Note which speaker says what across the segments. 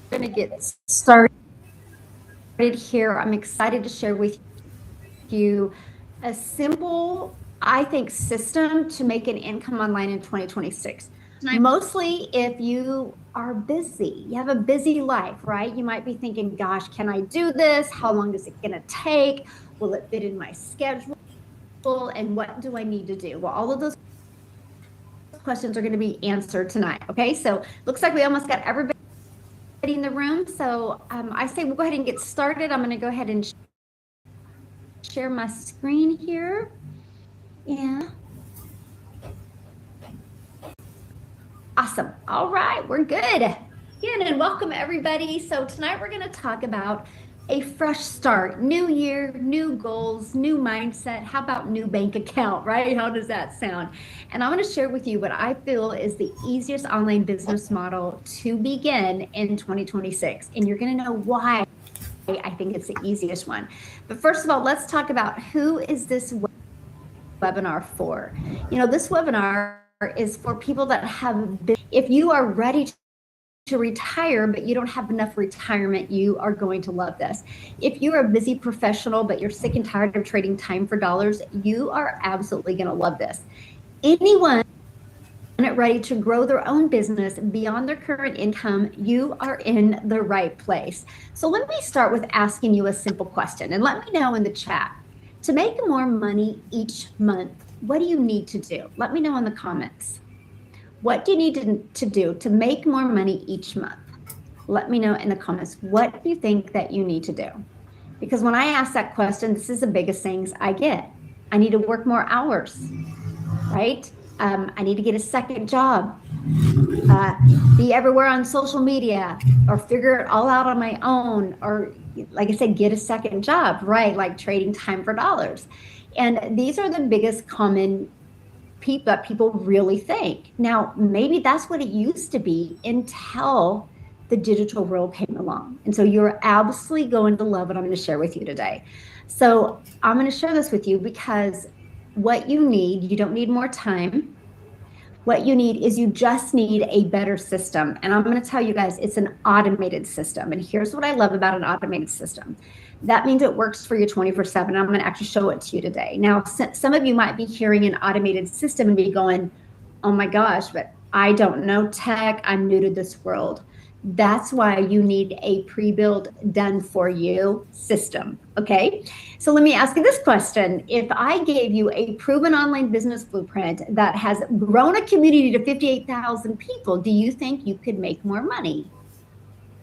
Speaker 1: Going to get started here. I'm excited to share with you a simple, I think, system to make an income online in 2026. Mostly if you are busy, you have a busy life, right? You might be thinking, gosh, can I do this? How long is it going to take? Will it fit in my schedule? And what do I need to do? Well, all of those questions are going to be answered tonight. Okay, so looks like we almost got everybody in the room. So I say we'll go ahead and get started. I'm going to go ahead and share my screen here. Yeah. Awesome. All right, we're good. Again, and welcome everybody. So tonight we're going to talk about a fresh start, new year, new goals, new mindset. How about new bank account, right? How does that sound? And I'm going to share with you what I feel is the easiest online business model to begin in 2026. And you're going to know why I think it's the easiest one. But first of all, let's talk about who is this webinar for. You know, this webinar is for people that have been, if you are ready to retire, but you don't have enough retirement, you are going to love this. If you're a busy professional, but you're sick and tired of trading time for dollars, you are absolutely going to love this. Anyone ready to grow their own business beyond their current income, you are in the right place. So let me start with asking you a simple question, and let me know in the chat. To make more money each month, what do you need to do? Let me know in the comments. What do you need to do to make more money each month? Let me know in the comments. What do you think that you need to do? Because when I ask that question, this is the biggest things I get. I need to work more hours, right? I need to get a second job, be everywhere on social media, or figure it all out on my own, or like I said, get a second job, right? Like trading time for dollars. And these are the biggest common that people really think. Now, maybe that's what it used to be until the digital world came along. And so you're absolutely going to love what I'm going to share with you today. So I'm going to share this with you because what you need, you don't need more time. What you need is you just need a better system. And I'm going to tell you guys, it's an automated system. And here's what I love about an automated system. That means it works for you 24/7. I'm going to actually show it to you today. Now, some of you might be hearing an automated system and be going, oh my gosh, but I don't know tech. I'm new to this world. That's why you need a pre-built, done for you system. Okay. So let me ask you this question. If I gave you a proven online business blueprint that has grown a community to 58,000 people, do you think you could make more money?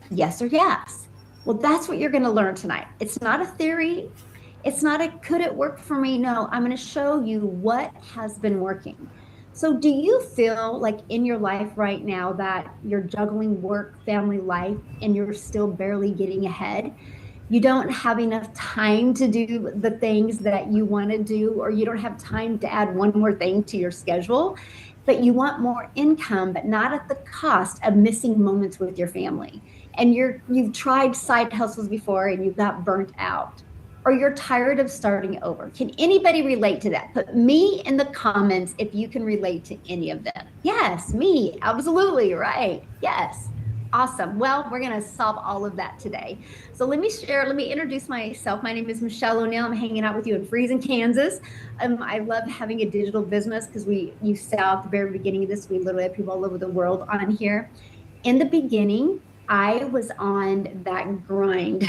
Speaker 1: Yes or yes? Well, that's what you're going to learn tonight. It's not a theory. It's not a could it work for me? No, I'm going to show you what has been working. So do you feel like in your life right now that you're juggling work, family life, and you're still barely getting ahead? You don't have enough time to do the things that you want to do, or you don't have time to add one more thing to your schedule, but you want more income, but not at the cost of missing moments with your family. And you've tried side hustles before and you got burnt out, or you're tired of starting over. Can anybody relate to that? Put me in the comments if you can relate to any of them. Yes, me, absolutely, right. Yes, awesome. Well, we're gonna solve all of that today. So let me introduce myself. My name is Michelle O'Neill. I'm hanging out with you in Friesen, Kansas. I love having a digital business because you saw at the very beginning of this, we literally have people all over the world on here. In the beginning, I was on that grind.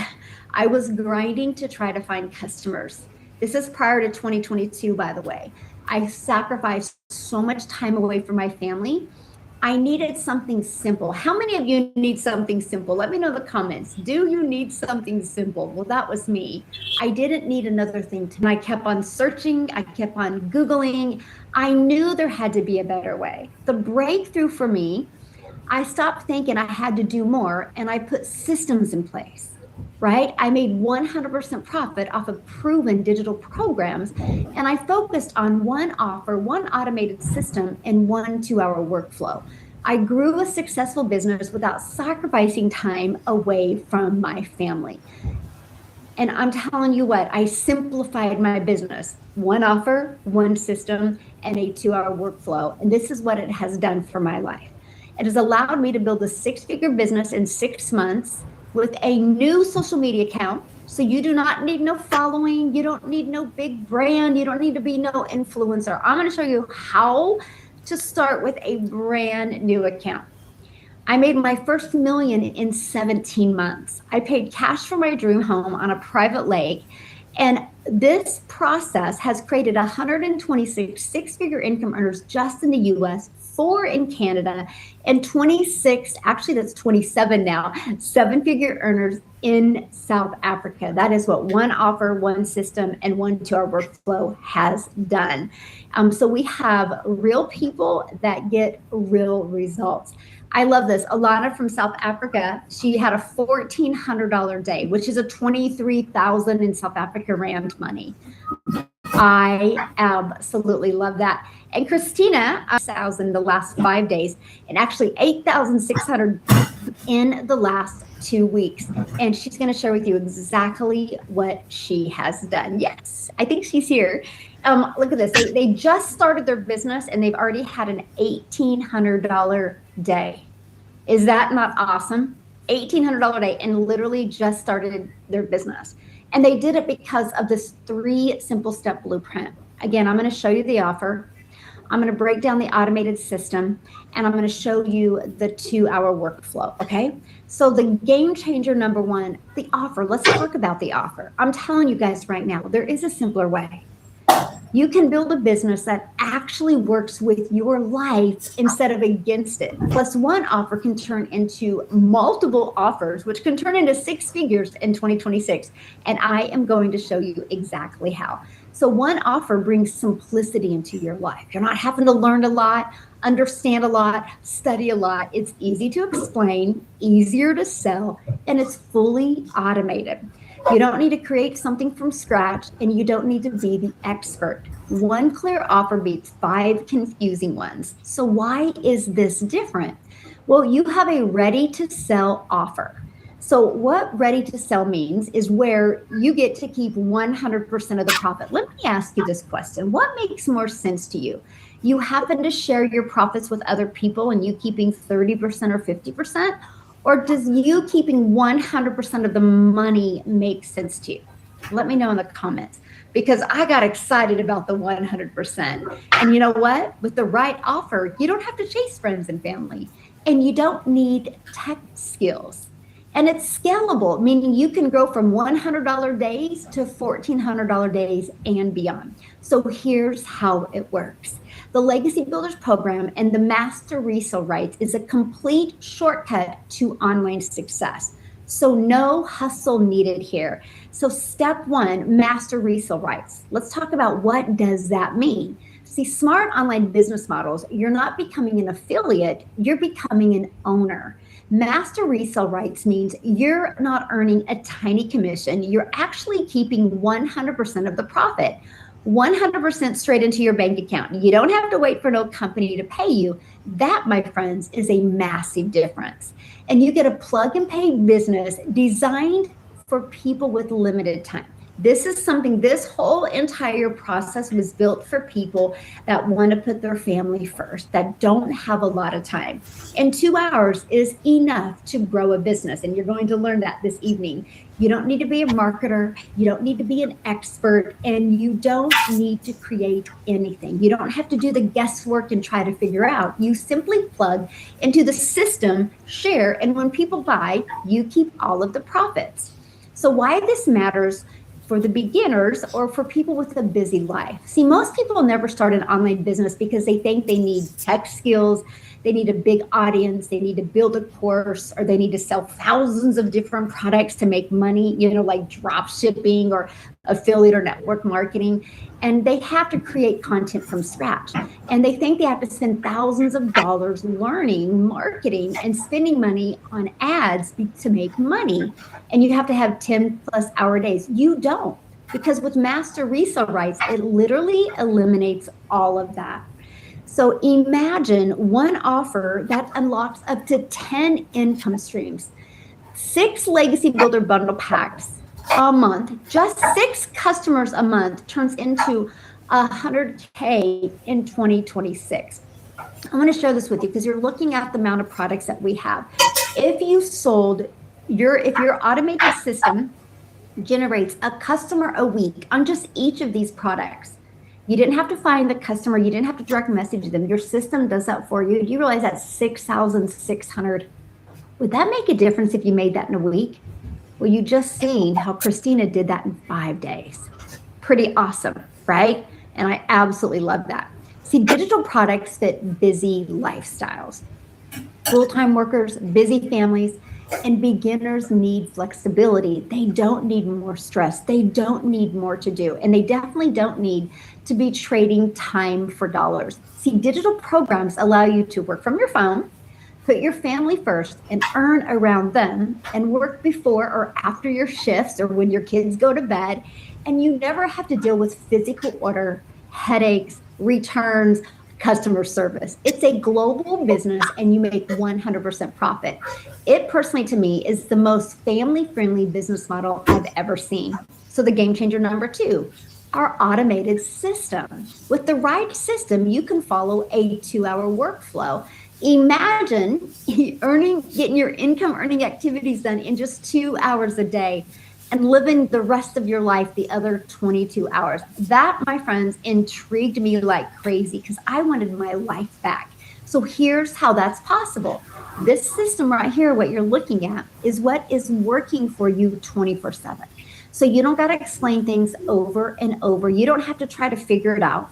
Speaker 1: I was grinding to try to find customers. This is prior to 2022, by the way. I sacrificed so much time away from my family. I needed something simple. How many of you need something simple? Let me know in the comments. Do you need something simple? Well, that was me. I didn't need another thing. I kept on searching. I kept on Googling. I knew there had to be a better way. The breakthrough for me, I stopped thinking I had to do more and I put systems in place, right? I made 100% profit off of proven digital programs, and I focused on one offer, one automated system, and 1 2-hour workflow. I grew a successful business without sacrificing time away from my family. And I'm telling you what, I simplified my business. One offer, one system, and a 2-hour workflow. And this is what it has done for my life. It has allowed me to build a 6-figure business in 6 months with a new social media account. So you do not need no following. You don't need no big brand. You don't need to be no influencer. I'm going to show you how to start with a brand new account. I made my first million in 17 months. I paid cash for my dream home on a private lake. And this process has created 126 6-figure income earners just in the US, 4 in Canada, and 26, actually that's 27 now, 7-figure earners in South Africa. That is what one offer, one system, and 1 2-hour workflow has done. So we have real people that get real results. I love this. Alana from South Africa, she had a $1,400 day, which is a 23,000 in South Africa rand money. I absolutely love that. And Christina, 1,000 the last 5 days, and actually 8,600 in the last 2 weeks. And she's going to share with you exactly what she has done. Yes, I think she's here. Look at this. They just started their business and they've already had an $1,800 day. Is that not awesome? $1,800 day, and literally just started their business. And they did it because of this 3 simple step blueprint. Again, I'm going to show you the offer. I'm going to break down the automated system, and I'm going to show you the 2-hour workflow. Okay. So the game changer number 1, the offer. Let's talk about the offer. I'm telling you guys right now, there is a simpler way. You can build a business that actually works with your life instead of against it. Plus, one offer can turn into multiple offers, which can turn into 6 figures in 2026. And I am going to show you exactly how. So one offer brings simplicity into your life. You're not having to learn a lot, understand a lot, study a lot. It's easy to explain, easier to sell, and it's fully automated. You don't need to create something from scratch, and you don't need to be the expert. One clear offer beats 5 confusing ones. So why is this different? Well, you have a ready to sell offer. So what ready to sell means is where you get to keep 100% of the profit. Let me ask you this question. What makes more sense to you? You happen to share your profits with other people and you keeping 30% or 50%? Or does you keeping 100% of the money make sense to you? Let me know in the comments, because I got excited about the 100%. And you know what? With the right offer, you don't have to chase friends and family. and you don't need tech skills. And it's scalable, meaning you can grow from $100 days to $1,400 days and beyond. So here's how it works. The Legacy Builders program and the Master Resale Rights is a complete shortcut to online success. So no hustle needed here. So step one, Master Resale Rights. Let's talk about what does that mean? See, smart online business models, you're not becoming an affiliate, you're becoming an owner. Master resale rights means you're not earning a tiny commission. You're actually keeping 100% of the profit, 100% straight into your bank account. You don't have to wait for no company to pay you. That, my friends, is a massive difference. And you get a plug and pay business designed for people with limited time. This whole entire process was built for people that want to put their family first, that don't have a lot of time. And 2 hours is enough to grow a business. And you're going to learn that this evening. You don't need to be a marketer. You don't need to be an expert, and you don't need to create anything. You don't have to do the guesswork and try to figure out. You simply plug into the system, share, and when people buy, you keep all of the profits. So why this matters for the beginners or for people with a busy life. See, most people never start an online business because they think they need tech skills, they need a big audience, they need to build a course, or they need to sell thousands of different products to make money, like drop shipping or affiliate or network marketing. And they have to create content from scratch. And they think they have to spend thousands of dollars learning marketing and spending money on ads to make money. And you have to have 10 plus hour days. You don't, because with Master Resale Rights, it literally eliminates all of that. So imagine one offer that unlocks up to 10 income streams, 6 Legacy Builder bundle packs a month, just 6 customers a month turns into $100K in 2026. I'm going to share this with you because you're looking at the amount of products that we have. If your automated system generates a customer a week on just each of these products, you didn't have to find the customer. You didn't have to direct message them. Your system does that for you. You realize that's 6,600. Would that make a difference if you made that in a week? Well, you just seen how Christina did that in 5 days. Pretty awesome, right? And I absolutely love that. See, digital products fit busy lifestyles. Full-time workers, busy families, and beginners need flexibility. They don't need more stress. They don't need more to do. And they definitely don't need to be trading time for dollars. See, digital programs allow you to work from your phone, put your family first, and earn around them, and work before or after your shifts or when your kids go to bed. And you never have to deal with physical order, headaches, returns, customer service. It's a global business and you make 100% profit. It personally, to me, is the most family-friendly business model I've ever seen. So the game changer number 2, our automated system. With the right system, you can follow a 2-hour workflow. Imagine getting your income earning activities done in just 2 hours a day and living the rest of your life the other 22 hours. That, my friends, intrigued me like crazy because I wanted my life back. So here's how that's possible. This system right here, what you're looking at, is what is working for you 24/7. So you don't got to explain things over and over. You don't have to try to figure it out.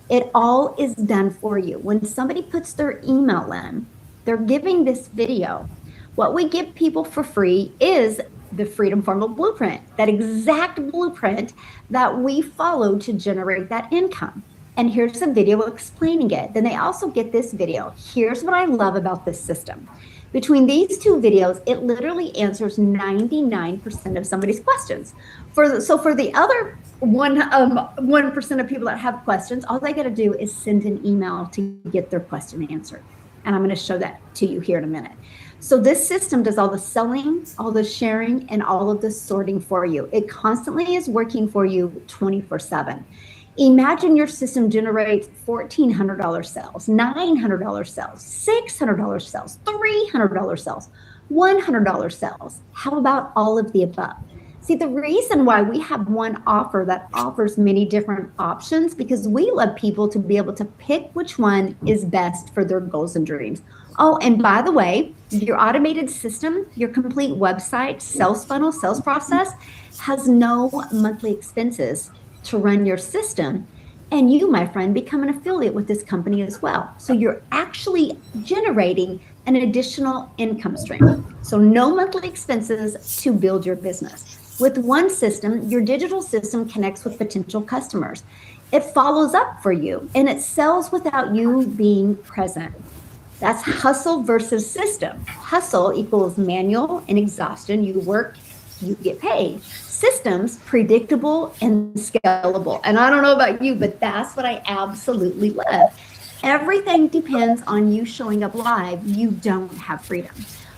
Speaker 1: It all is done for you. When somebody puts their email in, they're giving this video. What we give people for free is the Freedom Formula Blueprint, that exact blueprint that we follow to generate that income. And here's a video explaining it. Then they also get this video. Here's what I love about this system. Between these 2 videos, it literally answers 99% of somebody's questions. For the other 1% of people that have questions, all they got to do is send an email to get their question answered. And I'm going to show that to you here in a minute. So this system does all the selling, all the sharing, and all of the sorting for you. It constantly is working for you 24/7. Imagine your system generates $1,400 sales, $900 sales, $600 sales, $300 sales, $100 sales. How about all of the above? See, the reason why we have one offer that offers many different options, because we love people to be able to pick which one is best for their goals and dreams. Oh, and by the way, your automated system, your complete website, sales funnel, sales process has no monthly expenses to run your system. And you, my friend, become an affiliate with this company as well. So you're actually generating an additional income stream. So no monthly expenses to build your business. With one system, your digital system connects with potential customers. It follows up for you and it sells without you being present. That's hustle versus system. Hustle equals manual and exhaustion. You work, you get paid. Systems, predictable and scalable. And I don't know about you, but that's what I absolutely love. Everything depends on you showing up live. You don't have freedom.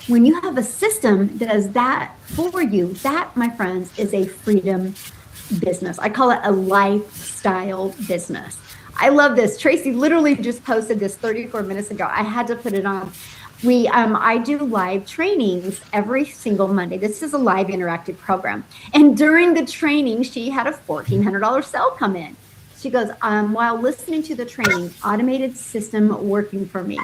Speaker 1: When you have a system that does that for you, that, my friends, is a freedom business. I call it a lifestyle business. I love this. Tracy literally just posted this 34 minutes ago. I had to put it on. I do live trainings every single Monday. This is a live interactive program. And during the training, she had a $1,400 sale come in. She goes, while listening to the training, automated system working for me.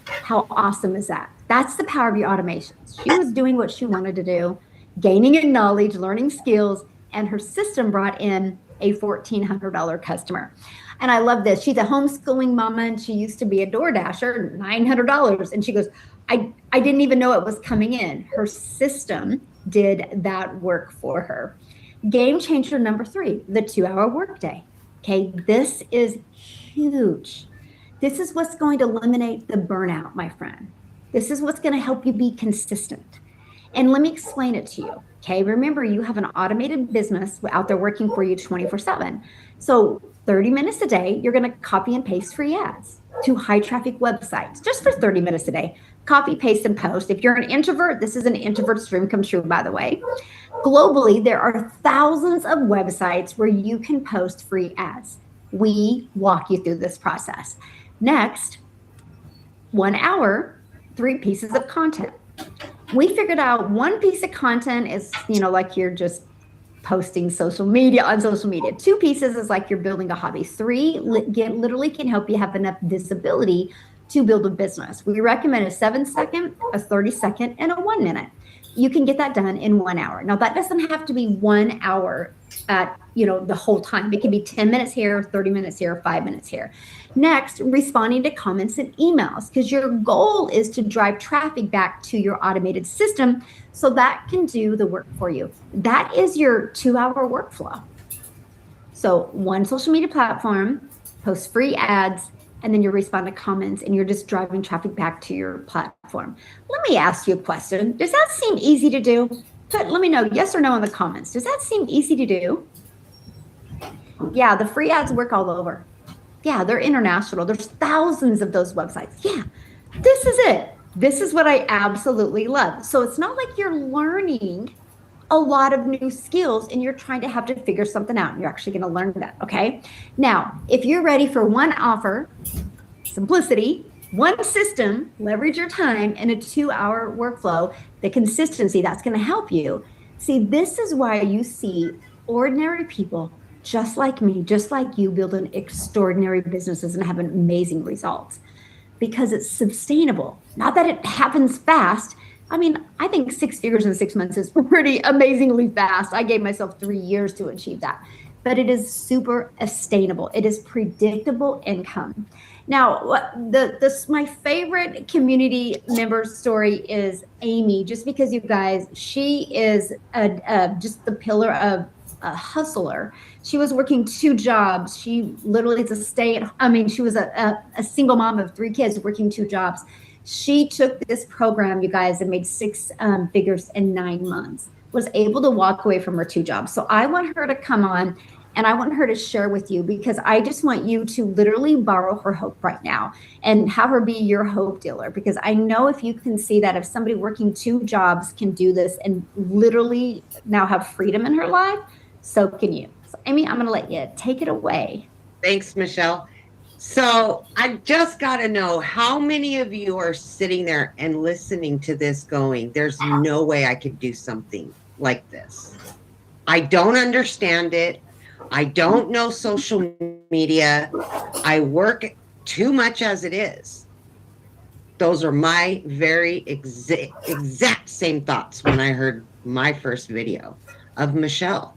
Speaker 1: How awesome is that? That's the power of your automations. She was doing what she wanted to do, gaining in knowledge, learning skills, and her system brought in a $1,400 customer. And I love this. She's a homeschooling mama and she used to be a Door Dasher, $900. And she goes, I didn't even know it was coming in. Her system did that work for her. Game changer number 3, the 2-hour workday. Okay, this is huge. This is what's going to eliminate the burnout, my friend. This is what's going to help you be consistent. And let me explain it to you. Okay, remember you have an automated business out there working for you 24/7. So 30 minutes a day, you're going to copy and paste free ads to high traffic websites just for 30 minutes a day. Copy, paste, and post. If you're an introvert, this is an introvert's dream come true, by the way. Globally, there are thousands of websites where you can post free ads. We walk you through this process. Next, 1 hour, 3 pieces of content. We figured out 1 piece of content is, like you're just posting on social media. 2 pieces is like you're building a hobby. 3 literally can help you have enough visibility to build a business. We recommend a 7-second, a 30-second, and a 1 minute. You can get that done in 1 hour. Now that doesn't have to be 1 hour at, the whole time. It can be 10 minutes here, 30 minutes here, 5 minutes here. Next, responding to comments and emails, because your goal is to drive traffic back to your automated system so that can do the work for you. That is your 2-hour workflow. So 1 social media platform, post free ads, and then you respond to comments and you're just driving traffic back to your platform. Let me ask you a question. Does that seem easy to do? Let me know yes or no in the comments. Does that seem easy to do? Yeah, the free ads work all over. Yeah, they're international. There's thousands of those websites. Yeah, this is it. This is what I absolutely love. So it's not like you're learning a lot of new skills and you're trying to have to figure something out. You're actually going to learn that, okay? Now, if you're ready for 1 offer, simplicity, 1 system, leverage your time, and a 2-hour workflow, the consistency, that's going to help you. See, this is why you see ordinary people just like me, just like you, building extraordinary businesses and having amazing results because it's sustainable. Not that it happens fast. I mean, I think 6 figures in 6 months is pretty amazingly fast. I gave myself 3 years to achieve that, but it is super sustainable. It is predictable income. Now, my favorite community member story is Amy, just because you guys, she is just the pillar of a hustler. She was working 2 jobs. She literally she was a single mom of 3 kids working 2 jobs. She took this program, you guys, and made 6 figures in 9 months, was able to walk away from her 2 jobs. So I want her to come on and I want her to share with you because I just want you to literally borrow her hope right now and have her be your hope dealer. Because I know if you can see that if somebody working 2 jobs can do this and literally now have freedom in her life, so can you. So Amy, I'm going to let you take it away.
Speaker 2: Thanks, Michelle. So I just got to know how many of you are sitting there and listening to this going, there's no way I could do something like this. I don't understand it. I don't know social media. I work too much as it is. Those are my very exact same thoughts when I heard my first video of Michelle.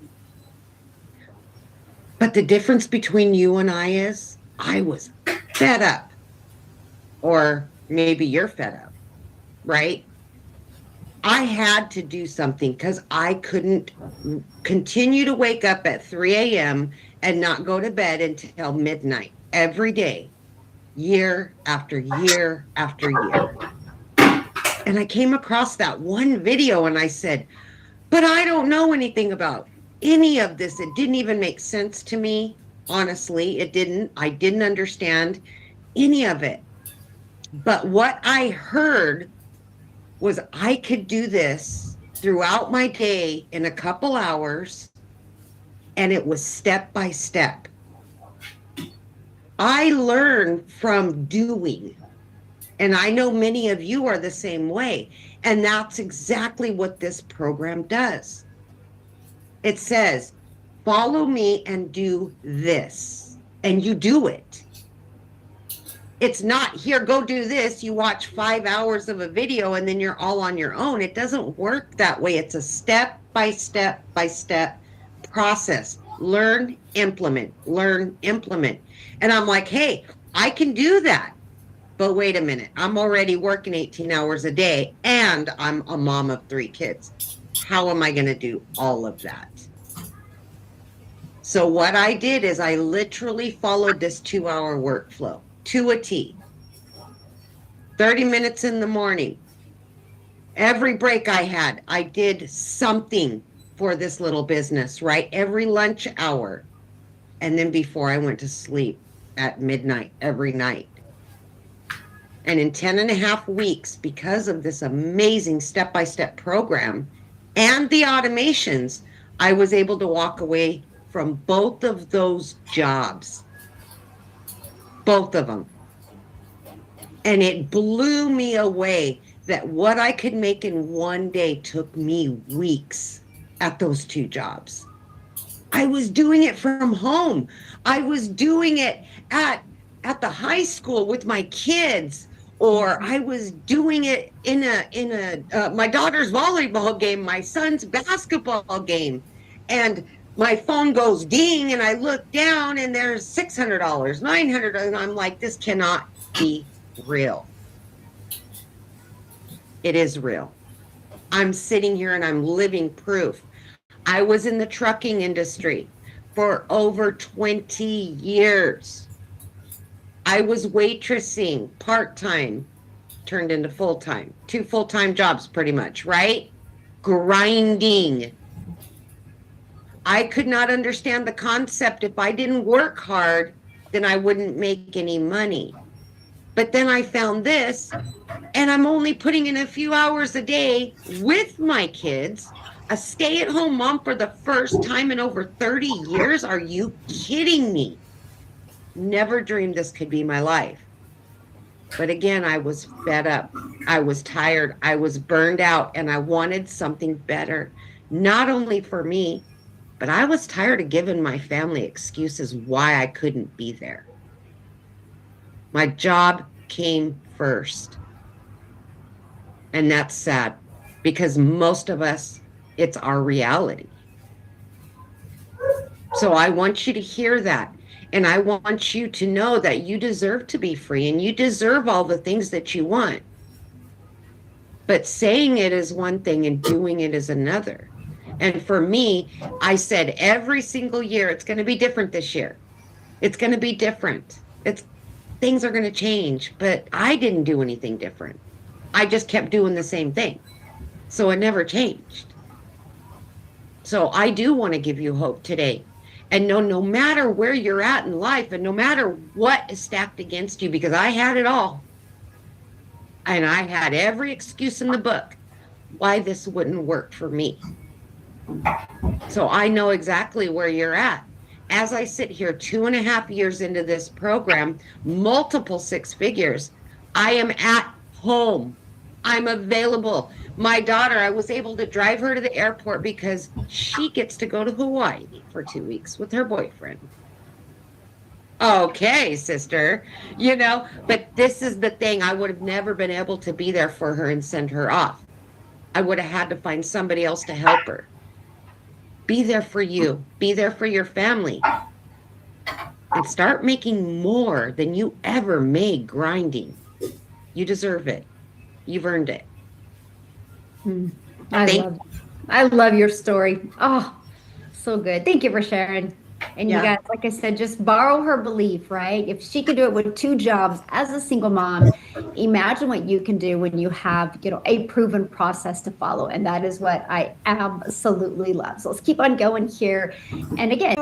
Speaker 2: But the difference between you and I is I was fed up. Or maybe you're fed up, right? I had to do something because I couldn't continue to wake up at 3 a.m. and not go to bed until midnight every day, year after year after year. And I came across that one video and I said, but I don't know anything about any of this. It didn't even make sense to me. Honestly, it didn't. I didn't understand any of it. But what I heard was I could do this throughout my day in a couple hours, and it was step by step. I learned from doing, and I know many of you are the same way, and that's exactly what this program does. It says, follow me and do this, and you do it. It's not, here, go do this. You watch 5 hours of a video and then you're all on your own. It doesn't work that way. It's a step by step by step process. Learn, implement, learn, implement. And I'm like, hey, I can do that. But wait a minute, I'm already working 18 hours a day and I'm a mom of 3 kids. How am I going to do all of that? So what I did is I literally followed this 2-hour workflow. To a T. 30 minutes in the morning. Every break I had, I did something for this little business, right? Every lunch hour. And then before I went to sleep at midnight every night. And in 10.5 weeks, because of this amazing step-by-step program and the automations, I was able to walk away from both of those jobs. Both of them. And it blew me away that what I could make in one day took me weeks at those 2 jobs. I was doing it from home. I was doing it at the high school with my kids, or I was doing it in my daughter's volleyball game, my son's basketball game. And my phone goes ding and I look down and there's $600, $900. And I'm like, this cannot be real. It is real. I'm sitting here and I'm living proof. I was in the trucking industry for over 20 years. I was waitressing part-time, turned into full-time, 2 full-time jobs pretty much, right? Grinding. I could not understand the concept. If I didn't work hard, then I wouldn't make any money. But then I found this, and I'm only putting in a few hours a day with my kids, a stay-at-home mom for the first time in over 30 years. Are you kidding me? Never dreamed this could be my life. But again, I was fed up. I was tired. I was burned out, and I wanted something better, not only for me, but I was tired of giving my family excuses why I couldn't be there. My job came first. And that's sad because most of us, it's our reality. So I want you to hear that. And I want you to know that you deserve to be free and you deserve all the things that you want. But saying it is one thing and doing it is another. And for me, I said every single year, it's going to be different this year. It's going to be different. Things are going to change, but I didn't do anything different. I just kept doing the same thing. So it never changed. So I do want to give you hope today. And no matter where you're at in life and no matter what is stacked against you, because I had it all. And I had every excuse in the book why this wouldn't work for me. So I know exactly where you're at. As I sit here 2.5 years into this program, multiple 6 figures, I am at home. I'm available. My daughter, I was able to drive her to the airport because she gets to go to Hawaii for 2 weeks with her boyfriend. Okay, sister. But this is the thing. I would have never been able to be there for her and send her off. I would have had to find somebody else to help her. Be there for you, be there for your family, and start making more than you ever made grinding. You deserve it. You've earned it.
Speaker 1: I
Speaker 2: Thank
Speaker 1: love, I love your story. Oh, so good. Thank you for sharing. And you
Speaker 2: Yeah.
Speaker 1: guys, like I said, just borrow her belief, right? If she could do it with 2 jobs as a single mom, imagine what you can do when you have, a proven process to follow. And that is what I absolutely love. So let's keep on going here. And again,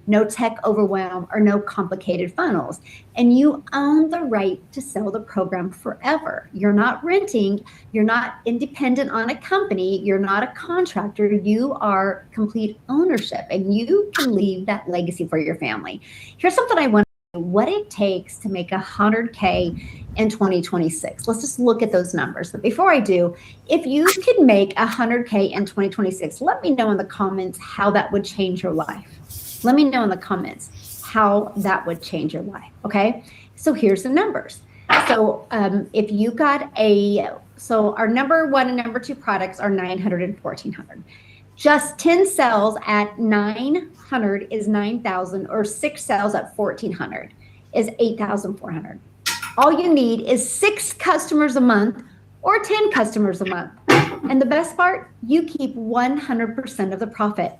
Speaker 1: no tech overwhelm or no complicated funnels. And you own the right to sell the program forever. You're not renting, you're not independent on a company, you're not a contractor, you are complete ownership and you can leave that legacy for your family. Here's something I want to know, what it takes to make 100K in 2026. Let's just look at those numbers. But before I do, if you could make 100K in 2026, let me know in the comments how that would change your life. Let me know in the comments how that would change your life. Okay. So here's the numbers. So if you got so our number 1 and number 2 products are 900 and 1400. Just 10 sales at 900 is 9,000, or 6 sales at 1400 is 8,400. All you need is 6 customers a month or 10 customers a month. And the best part, you keep 100% of the profit.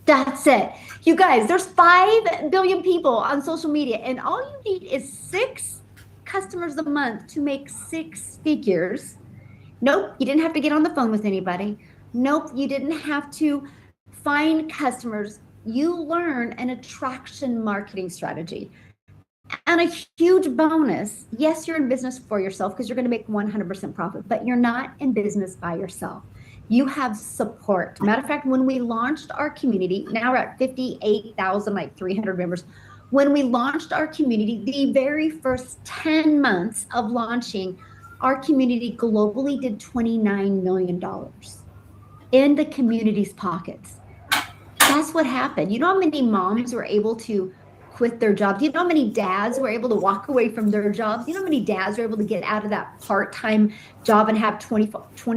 Speaker 1: That's it. You guys, there's 5 billion people on social media, and all you need is 6 customers a month to make 6 figures. Nope, you didn't have to get on the phone with anybody. Nope, you didn't have to find customers. You learn an attraction marketing strategy. And a huge bonus, yes, you're in business for yourself because you're going to make 100% profit, but you're not in business by yourself. You have support. Matter of fact, when we launched our community, now we're at 58,000, like 300 members. When we launched our community, the very first 10 months of launching, our community globally did $29 million in the community's pockets. That's what happened. You know how many moms were able to quit their jobs? You know how many dads were able to walk away from their jobs? You know how many dads were able to get out of that part-time job and have 20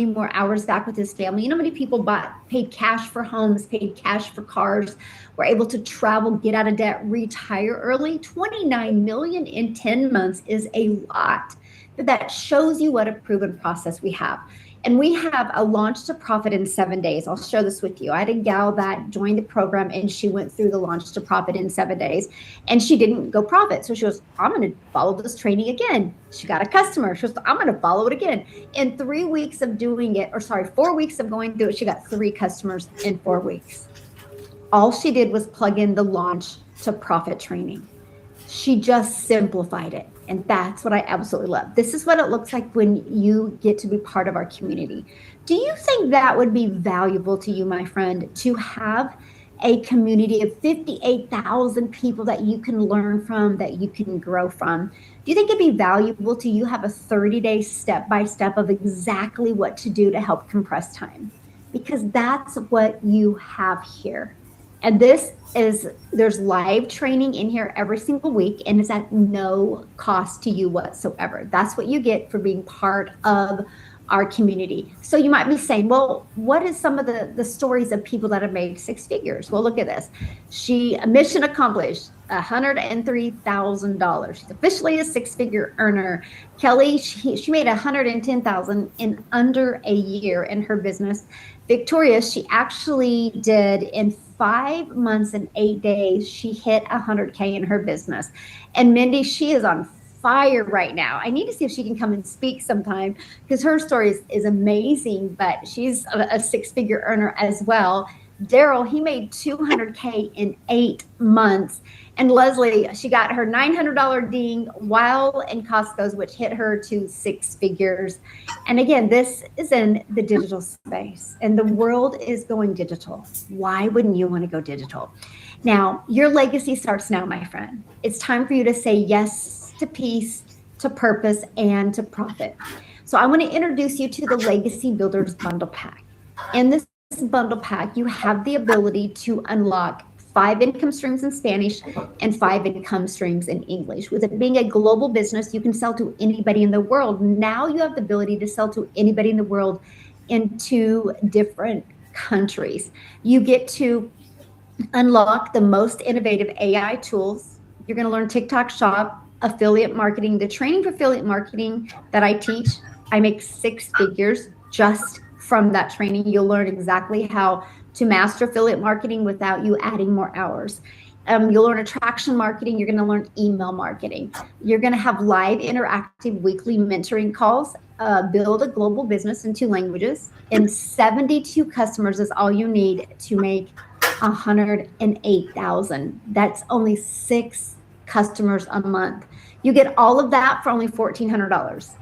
Speaker 1: more hours back with his family? You know how many people paid cash for homes, paid cash for cars, were able to travel, get out of debt, retire early? 29 million in 10 months is a lot. But that shows you what a proven process we have. And we have a launch to profit in 7 days. I'll share this with you. I had a gal that joined the program and she went through the launch to profit in 7 days and she didn't go profit. So she goes, I'm going to follow this training again. She got a customer. She goes, I'm going to follow it again. In 3 weeks of doing it, 4 weeks of going through it, she got 3 customers in 4 weeks. All she did was plug in the launch to profit training. She just simplified it. And that's what I absolutely love. This is what it looks like when you get to be part of our community. Do you think that would be valuable to you, my friend, to have a community of 58,000 people that you can learn from, that you can grow from? Do you think it'd be valuable to you have a 30-day step-by-step of exactly what to do to help compress time? Because that's what you have here. And there's live training in here every single week, and it's at no cost to you whatsoever. That's what you get for being part of our community. So you might be saying, well, what is some of the stories of people that have made 6 figures? Well, look at this. Mission accomplished, $103,000. She's officially a 6-figure earner. Kelly, she made $110,000 in under a year in her business. Victoria, she actually did in 5 months and 8 days, she hit 100K in her business. And Mindy, she is on fire right now. I need to see if she can come and speak sometime because her story is amazing, but she's a 6-figure earner as well. Daryl, he made 200K in 8 months. And Leslie, she got her $900 ding while in Costco's, which hit her to 6 figures. And again, this is in the digital space and the world is going digital. Why wouldn't you want to go digital? Now, your legacy starts now, my friend. It's time for you to say yes to peace, to purpose, and to profit. So I want to introduce you to the Legacy Builders Bundle Pack. In this bundle pack, you have the ability to unlock 5 income streams in Spanish and 5 income streams in English. With it being a global business, you can sell to anybody in the world. Now you have the ability to sell to anybody in the world in 2 different countries. You get to unlock the most innovative AI tools. You're going to learn TikTok Shop, affiliate marketing. The training for affiliate marketing that I teach, I make 6 figures just from that training. You'll learn exactly how to master affiliate marketing without you adding more hours. You'll learn attraction marketing. You're going to learn email marketing. You're going to have live interactive weekly mentoring calls. Build a global business in 2 languages. And 72 customers is all you need to make 108,000. That's only 6 customers a month. You get all of that for only $1,400.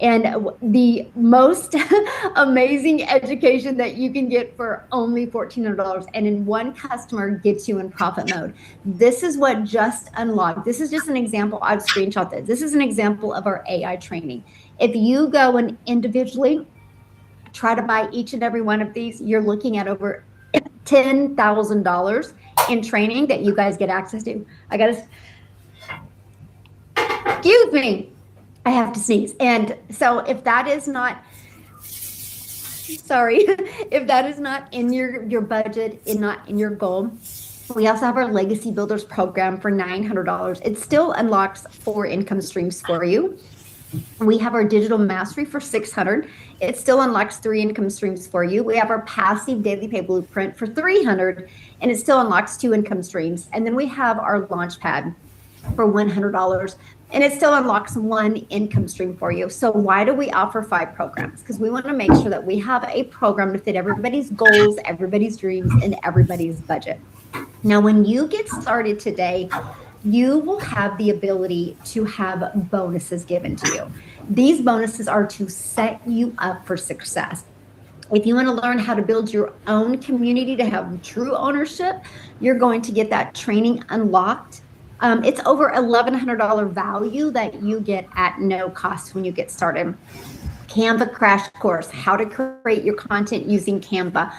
Speaker 1: And the most amazing education that you can get for only $1,400, and in 1 customer gets you in profit mode. This is what just unlocked. This is just an example. I've screenshot this. This is an example of our AI training. If you go and individually try to buy each and every one of these, you're looking at over $10,000 in training that you guys get access to. Excuse me, I have to sneeze. And so if that is not, sorry, if that is not in your budget and not in your goal, we also have our Legacy Builders program for $900. It still unlocks 4 income streams for you. We have our Digital Mastery for $600. It still unlocks 3 income streams for you. We have our Passive Daily Pay Blueprint for $300, and it still unlocks 2 income streams. And then we have our Launchpad for $100, and it still unlocks 1 income stream for you. So why do we offer 5 programs? Because we want to make sure that we have a program to fit everybody's goals, everybody's dreams, and everybody's budget. Now, when you get started today, you will have the ability to have bonuses given to you. These bonuses are to set you up for success. If you want to learn how to build your own community to have true ownership, you're going to get that training unlocked. It's over $1,100 value that you get at no cost when you get started. Canva crash course, how to create your content using Canva.